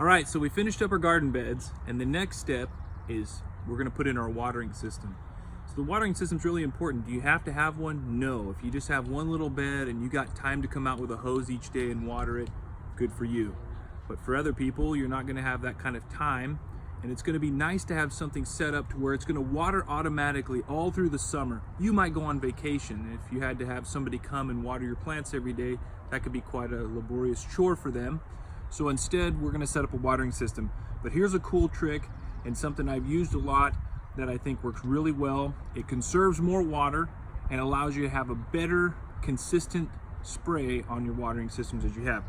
All right, so we finished up our garden beds, and the next step is we're gonna put in our watering system. So the watering system is really important. Do you have to have one? No. If you just have one little bed and you got time to come out with a hose each day and water it, good for you. But for other people, you're not gonna have that kind of time, and it's gonna be nice to have something set up to where it's gonna water automatically all through the summer. You might go on vacation, and if you had to have somebody come and water your plants every day, that could be quite a laborious chore for them. So instead, we're gonna set up a watering system. But here's a cool trick and something I've used a lot that I think works really well. It conserves more water and allows you to have a better, consistent spray on your watering systems as you have.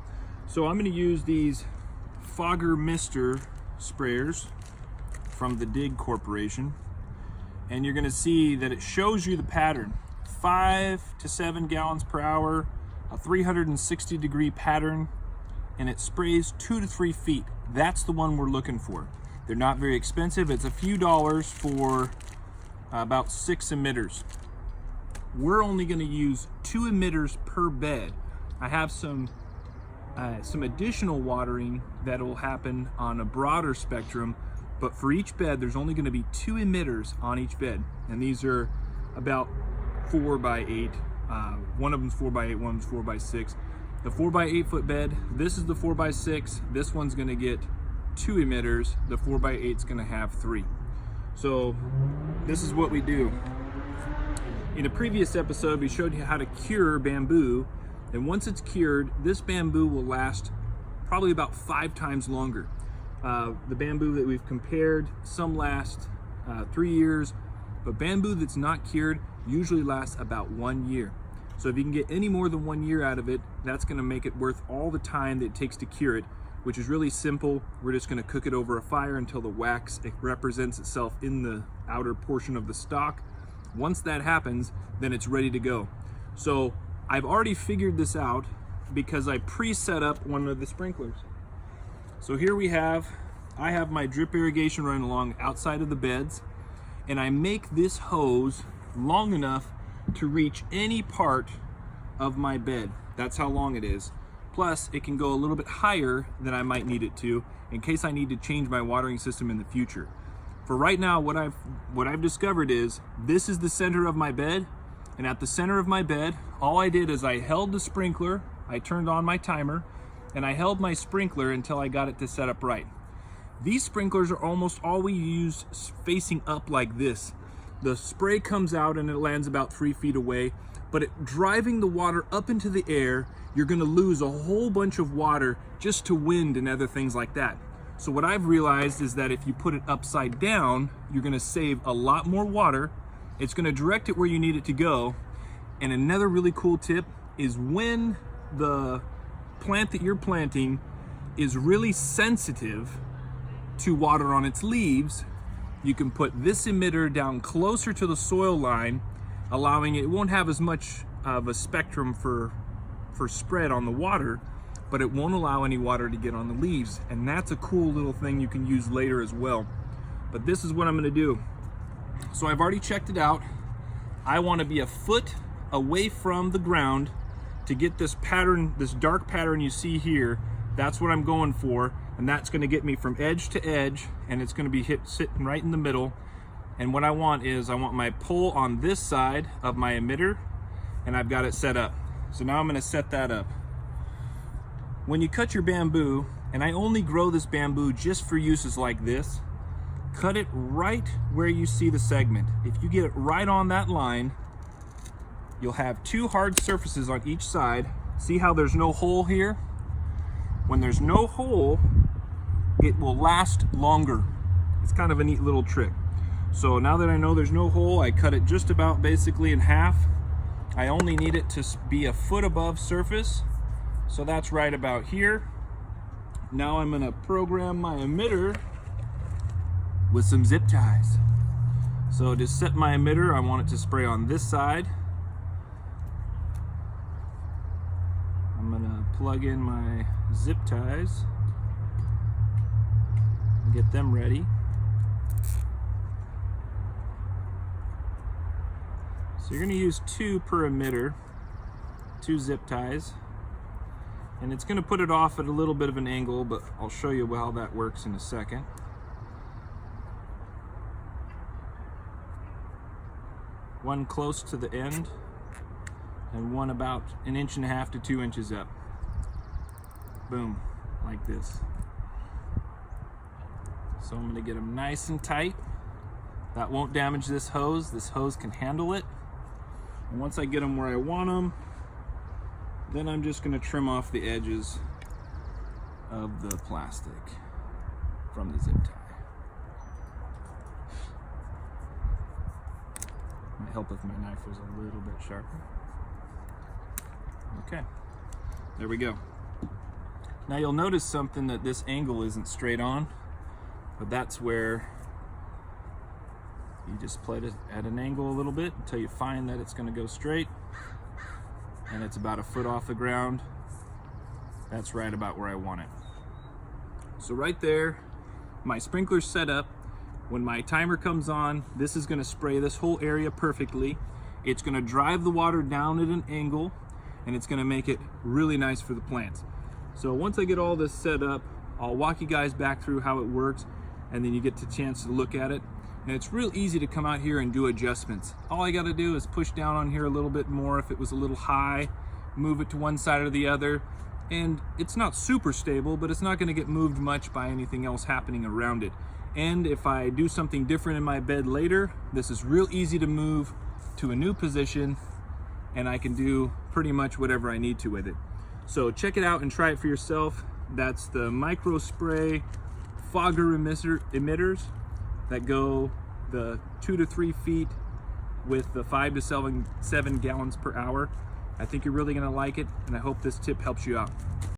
So I'm gonna use these Fogger Mister sprayers from the Dig Corporation. And you're gonna see that it shows you the pattern. 5 to 7 gallons per hour, a 360-degree pattern, and it sprays 2 to 3 feet. That's the one we're looking for. They're not very expensive. It's a few dollars for about 6 emitters. We're only gonna use 2 emitters per bed. I have some additional watering that will happen on a broader spectrum, but for each bed, there's only gonna be 2 emitters on each bed. And these are about 4 by 8. One of them's 4 by 8, one of them's 4 by 6. The 4 by 8 foot bed, this is the 4 by 6. This one's gonna get 2 emitters. The 4 by 8's gonna have 3. So this is what we do. In a previous episode, we showed you how to cure bamboo. And once it's cured, this bamboo will last probably about 5 times longer. The bamboo that we've compared, some last 3 years, but bamboo that's not cured usually lasts about 1 year. So if you can get any more than 1 year out of it, that's gonna make it worth all the time that it takes to cure it, which is really simple. We're just gonna cook it over a fire until the wax represents itself in the outer portion of the stalk. Once that happens, then it's ready to go. So I've already figured this out because I pre-set up one of the sprinklers. So here I have my drip irrigation running along outside of the beds, and I make this hose long enough to reach any part of my bed. That's how long it is. Plus, it can go a little bit higher than I might need it to in case I need to change my watering system in the future. For right now, what I've discovered is this is the center of my bed, and at the center of my bed, all I did is I held the sprinkler, I turned on my timer, and I held my sprinkler until I got it to set up right. These sprinklers are almost all we use facing up like this. The spray comes out and it lands about 3 feet away, but driving the water up into the air, you're gonna lose a whole bunch of water just to wind and other things like that. So what I've realized is that if you put it upside down, you're gonna save a lot more water. It's gonna direct it where you need it to go. And another really cool tip is when the plant that you're planting is really sensitive to water on its leaves, you can put this emitter down closer to the soil line, allowing it won't have as much of a spectrum for spread on the water, but it won't allow any water to get on the leaves. And that's a cool little thing you can use later as well. But this is what I'm gonna do. So I've already checked it out. I wanna be a foot away from the ground to get this pattern, this dark pattern you see here. That's what I'm going for. And that's gonna get me from edge to edge, and it's gonna be sitting right in the middle. And what I want is, I want my pole on this side of my emitter, and I've got it set up. So now I'm gonna set that up. When you cut your bamboo, and I only grow this bamboo just for uses like this, cut it right where you see the segment. If you get it right on that line, you'll have 2 hard surfaces on each side. See how there's no hole here? When there's no hole, it will last longer. It's kind of a neat little trick. So now that I know there's no hole, I cut it just about basically in half. I only need it to be a foot above surface. So that's right about here. Now I'm gonna program my emitter with some zip ties. So to set my emitter, I want it to spray on this side. I'm gonna plug in my zip ties and get them ready. So you're gonna use 2 per emitter, 2 zip ties. And it's gonna put it off at a little bit of an angle, but I'll show you how that works in a second. One close to the end, and one about 1.5 to 2 inches up. Boom, like this. So I'm gonna get them nice and tight. That won't damage this hose. This hose can handle it. And once I get them where I want them, then I'm just gonna trim off the edges of the plastic from the zip tie. Might help if my knife was a little bit sharper. Okay, there we go. Now you'll notice something, that this angle isn't straight on, but that's where you just play it at an angle a little bit until you find that it's gonna go straight, and it's about 1 foot off the ground. That's right about where I want it. So right there, my sprinkler's set up. When my timer comes on, this is gonna spray this whole area perfectly. It's gonna drive the water down at an angle, and it's gonna make it really nice for the plants. So once I get all this set up, I'll walk you guys back through how it works, and then you get the chance to look at it. And it's real easy to come out here and do adjustments. All I gotta do is push down on here a little bit more if it was a little high, move it to one side or the other, and it's not super stable, but it's not gonna get moved much by anything else happening around it. And if I do something different in my bed later, this is real easy to move to a new position, and I can do pretty much whatever I need to with it. So check it out and try it for yourself. That's the micro spray fogger emitters that go the 2 to 3 feet with the 5 to 7 gallons per hour. I think you're really gonna like it, and I hope this tip helps you out.